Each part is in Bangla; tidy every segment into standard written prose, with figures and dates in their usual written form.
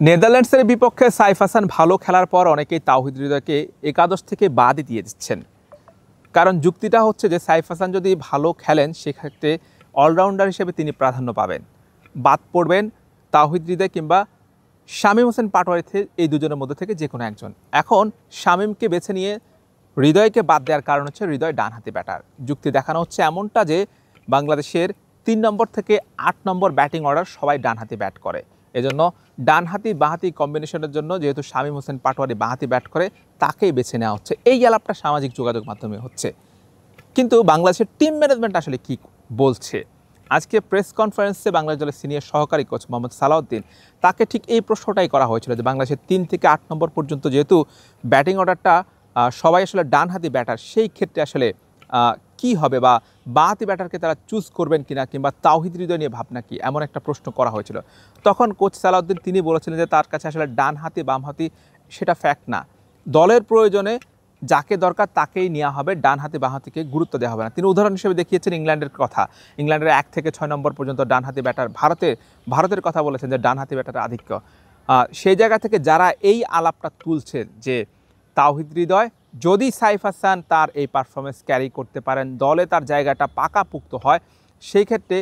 নেদারল্যান্ডসের বিপক্ষে সাইফ হাসান ভালো খেলার পর অনেকেই তাওহিদ হৃদয়কে একাদশ থেকে বাদই দিয়ে দিচ্ছেন। কারণ যুক্তিটা হচ্ছে যে সাইফ হাসান যদি ভালো খেলেন সেক্ষেত্রে অলরাউন্ডার হিসেবে তিনি প্রাধান্য পাবেন, বাদ পড়বেন তাওহিদ হৃদয় কিংবা শামীম হোসেন পাটোয়ারি এই দুজনের মধ্যে থেকে যে কোনো একজন। এখন শামীমকে বেছে নিয়ে হৃদয়কে বাদ দেওয়ার কারণ হচ্ছে হৃদয় ডানহাতি ব্যাটার। যুক্তি দেখানো হচ্ছে এমনটা যে বাংলাদেশের ৩ নম্বর থেকে ৮ নম্বর ব্যাটিং অর্ডার সবাই ডানহাতি ব্যাট করে, এজন্য ডানহাতি বাঁহাতি কম্বিনেশনের জন্য যেহেতু শামীম হোসেন পাটোয়ারি বাঁহাতি ব্যাট করে তাকেই বেছে নেওয়া হচ্ছে। এই আলাপটা সামাজিক যোগাযোগ মাধ্যমে হচ্ছে, কিন্তু বাংলাদেশের টিম ম্যানেজমেন্ট আসলে কি বলছে? আজকে প্রেস কনফারেন্সে বাংলাদেশ দলের সিনিয়র সহকারী কোচ মোহাম্মদ সালাউদ্দিন তাকে ঠিক এই প্রশ্নটাই করা হয়েছিল যে বাংলাদেশের ৩ থেকে ৮ নম্বর পর্যন্ত যেহেতু ব্যাটিং অর্ডারটা সবাই আসলে ডানহাতি ব্যাটার, সেই ক্ষেত্রে আসলে কি হবে বা বাঁহাতি ব্যাটারকে তারা চুজ করবেন কিনা কিংবা তাওহিদ হৃদয় নিয়ে ভাবনা কি, এমন একটা প্রশ্ন করা হয়েছিল। তখন কোচ সালাউদ্দিন তিনি বলেছিলেন যে তার কাছে আসলে ডানহাতি বামহাতি সেটা ফ্যাক্ট না, দলের প্রয়োজনে যাকে দরকার তাকেই নেওয়া হবে, ডানহাতি বাঁহাতিকে গুরুত্ব দেওয়া হবে না। তিনি উদাহরণ হিসেবে দেখিয়েছেন ইংল্যান্ডের কথা। ইংল্যান্ডের ১ থেকে ৬ নম্বর পর্যন্ত ডানহাতি ব্যাটার, ভারতের কথা বলেছেন যে ডানহাতি ব্যাটারের আধিক্য। সেই জায়গা থেকে যারা এই আলাপটা তুলছে যে তাওহিদ হৃদয় যদি সাইফ হাসান তার এই পারফরমেন্স ক্যারি করতে পারেন, দলে তার জায়গাটা পাকাপুক্ত হয়, সেই ক্ষেত্রে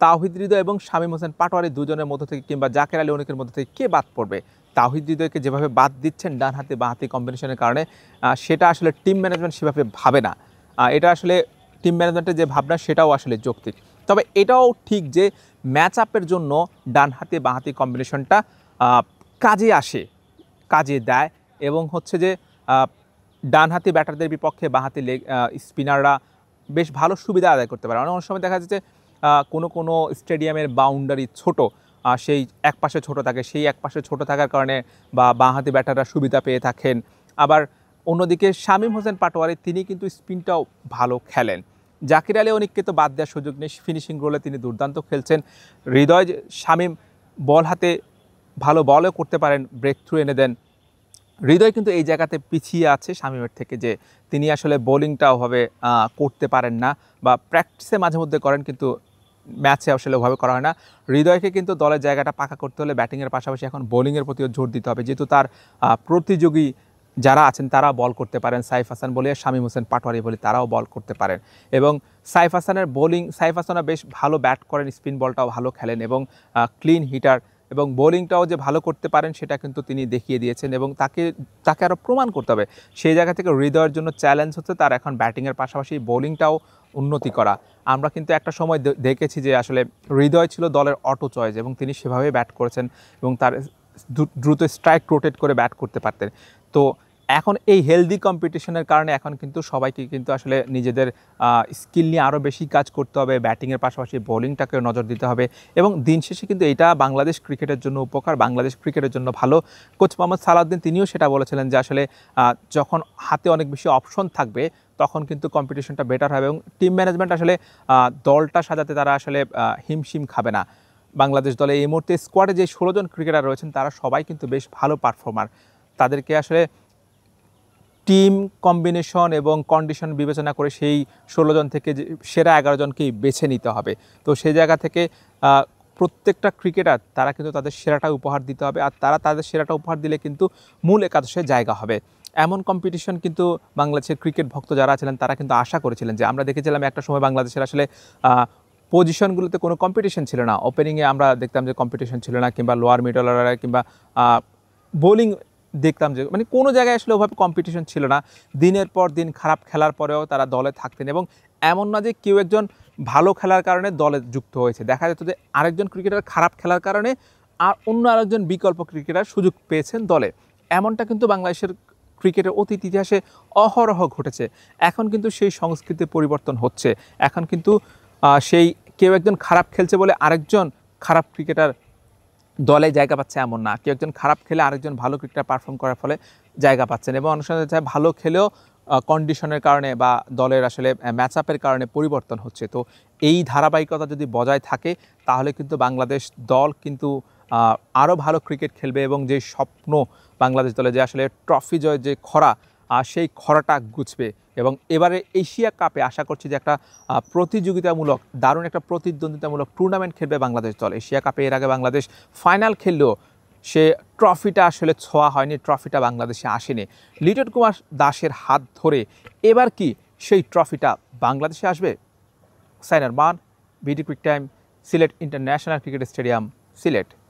তাওহিদ হৃদয় এবং শামীম হোসেন পাটোয়ারি দুজনের মধ্য থেকে কিংবা জাকের আলী অনিকের মধ্য থেকে কে বাদ পড়বে? তাওহিদ হৃদয়কে যেভাবে বাদ দিচ্ছেন ডানহাতি বাঁহাতি কম্বিনেশনের কারণে, সেটা আসলে টিম ম্যানেজমেন্ট সেভাবে ভাবে না। এটা আসলে টিম ম্যানেজমেন্টের যে ভাবনা সেটাও আসলে যৌক্তিক। তবে এটাও ঠিক যে ম্যাচ আপের জন্য ডানহাতি বাঁহাতি কম্বিনেশনটা কাজে আসে, কাজে দেয়, এবং হচ্ছে যে ডানহাতি ব্যাটারদের বিপক্ষে বাঁহাতি স্পিনাররা বেশ ভালো সুবিধা আদায় করতে পারে। অনেক সময় দেখা যাচ্ছে কোনো স্টেডিয়ামের বাউন্ডারি ছোট, সেই এক পাশে ছোট থাকে, সেই এক পাশে ছোট থাকার কারণে বা বাঁহাতি ব্যাটাররা সুবিধা পেয়ে থাকেন। আবার অন্যদিকে শামীম হোসেন পাটোয়ারি তিনি কিন্তু স্পিনটাও ভালো খেলেন। জাকির আলী অনিককে তো বাদ দেওয়ার সুযোগ নেই, ফিনিশিং রোলে তিনি দুর্দান্ত খেলছেন। হৃদয় শামীম বল হাতে ভালো বলও করতে পারেন, ব্রেক থ্রু এনে দেন। হৃদয় কিন্তু এই জায়গাতে পিছিয়ে আছে শামীমের থেকে, যে তিনি আসলে বোলিংটা ওভাবে করতে পারেন না, বা প্র্যাকটিসে মাঝে মধ্যে করেন কিন্তু ম্যাচে আসলে ওভাবে করা হয় না। হৃদয়কে কিন্তু দলের জায়গাটা পাকা করতে হলে ব্যাটিংয়ের পাশাপাশি এখন বোলিংয়ের প্রতিও জোর দিতে হবে, যেহেতু তার প্রতিযোগী যারা আছেন তারা বল করতে পারেন, সাইফ হাসান বলি আর শামীম হোসেন পাটোয়ারি বলি তারাও বল করতে পারেন। এবং সাইফ হাসানও বেশ ভালো ব্যাট করেন, স্পিন বলটাও ভালো খেলেন এবং ক্লিন হিটার, এবং বোলিংটাও যে ভালো করতে পারেন সেটা কিন্তু তিনি দেখিয়ে দিয়েছেন, এবং তাকে আরও প্রমাণ করতে হবে। সেই জায়গা থেকে হৃদয়ের জন্য চ্যালেঞ্জ হচ্ছে তার এখন ব্যাটিংয়ের পাশাপাশি বোলিংটাও উন্নতি করা। আমরা কিন্তু একটা সময় দেখেছি যে আসলে হৃদয় ছিল দলের অটো চয়েস এবং তিনি সেভাবে ব্যাট করেছেন এবং তার দ্রুত স্ট্রাইক রোটেট করে ব্যাট করতে পারতেন। তো এখন এই হেলদি কম্পিটিশনের কারণে এখন কিন্তু সবাইকে কিন্তু আসলে নিজেদের স্কিল নিয়ে আরও বেশি কাজ করতে হবে, ব্যাটিংয়ের পাশাপাশি বোলিংটাকেও নজর দিতে হবে, এবং দিন শেষে কিন্তু এটা বাংলাদেশ ক্রিকেটের জন্য উপকার, বাংলাদেশ ক্রিকেটের জন্য ভালো। কোচ মোহাম্মদ সালাউদ্দিন তিনিও সেটা বলেছিলেন যে আসলে যখন হাতে অনেক বেশি অপশন থাকবে তখন কিন্তু কম্পিটিশনটা বেটার হবে, এবং টিম ম্যানেজমেন্ট আসলে দলটা সাজাতে তারা আসলে হিমশিম খাবে না। বাংলাদেশ দলে এই মুহূর্তে স্কোয়াডে যে 16 জন ক্রিকেটার রয়েছেন তারা সবাই কিন্তু বেশ ভালো পারফর্মার। তাদেরকে আসলে টিম কম্বিনেশন এবং কন্ডিশন বিবেচনা করে সেই 16 জন থেকে সেরা 11 জনকেই বেছে নিতে হবে। তো সেই জায়গা থেকে প্রত্যেকটা ক্রিকেটার তারা কিন্তু তাদের সেরাটা উপহার দিতে হবে, আর তারা তাদের সেরাটা উপহার দিলে কিন্তু মূল একাদশে জায়গা হবে। এমন কম্পিটিশন কিন্তু বাংলাদেশের ক্রিকেট ভক্ত যারা ছিলেন তারা কিন্তু আশা করেছিলেন। যে আমরা দেখেছিলাম একটা সময় বাংলাদেশের আসলে পজিশনগুলোতে কোনো কম্পিটিশন ছিল না, ওপেনিংয়ে আমরা দেখতাম যে কম্পিটিশন ছিল না, কিংবা লোয়ার মিডল অর্ডারে কিংবা বোলিং দেখতাম যে মানে কোনো জায়গায় আসলে ওভাবে কম্পিটিশন ছিল না। দিনের পর দিন খারাপ খেলার পরেও তারা দলে থাকতেন, এবং এমন না যে কেউ একজন ভালো খেলার কারণে দলে যুক্ত হয়েছে। দেখা যেত যে আরেকজন ক্রিকেটার খারাপ খেলার কারণে আর অন্য আরেকজন বিকল্প ক্রিকেটার সুযোগ পেয়েছেন দলে। এমনটা কিন্তু বাংলাদেশের ক্রিকেটের অতীত ইতিহাসে অহরহ ঘটেছে। এখন কিন্তু সেই সংস্কৃতির পরিবর্তন হচ্ছে। এখন কিন্তু সেই কেউ একজন খারাপ খেলছে বলে আরেকজন খারাপ ক্রিকেটার দলে জায়গা পাচ্ছে এমন না, কেউ একজন খারাপ খেলে আরেকজন ভালো ক্রিকেটার পারফর্ম করার ফলে জায়গা পাচ্ছেন, এবং অনেক সময় ভালো খেলেও কন্ডিশনের কারণে বা দলের আসলে ম্যাচ আপের কারণে পরিবর্তন হচ্ছে। তো এই ধারাবাহিকতা যদি বজায় থাকে তাহলে কিন্তু বাংলাদেশ দল কিন্তু আরও ভালো ক্রিকেট খেলবে, এবং যে স্বপ্ন বাংলাদেশ দলে যে আসলে ট্রফি জয় যে খরা, সেই খরাটা গুছবে। এবং এবারে এশিয়া কাপে আশা করছি যে একটা প্রতিযোগিতামূলক দারুণ একটা প্রতিদ্বন্দ্বিতামূলক টুর্নামেন্ট খেলবে বাংলাদেশ দল। এশিয়া কাপে এর আগে বাংলাদেশ ফাইনাল খেললেও সে ট্রফিটা আসলে ছোঁয়া হয়নি, ট্রফিটা বাংলাদেশে আসেনি। লিটন কুমার দাসের হাত ধরে এবার কি সেই ট্রফিটা বাংলাদেশে আসবে? সাইনার মান, BD quick time, Sylhet international cricket stadium, Sylhet.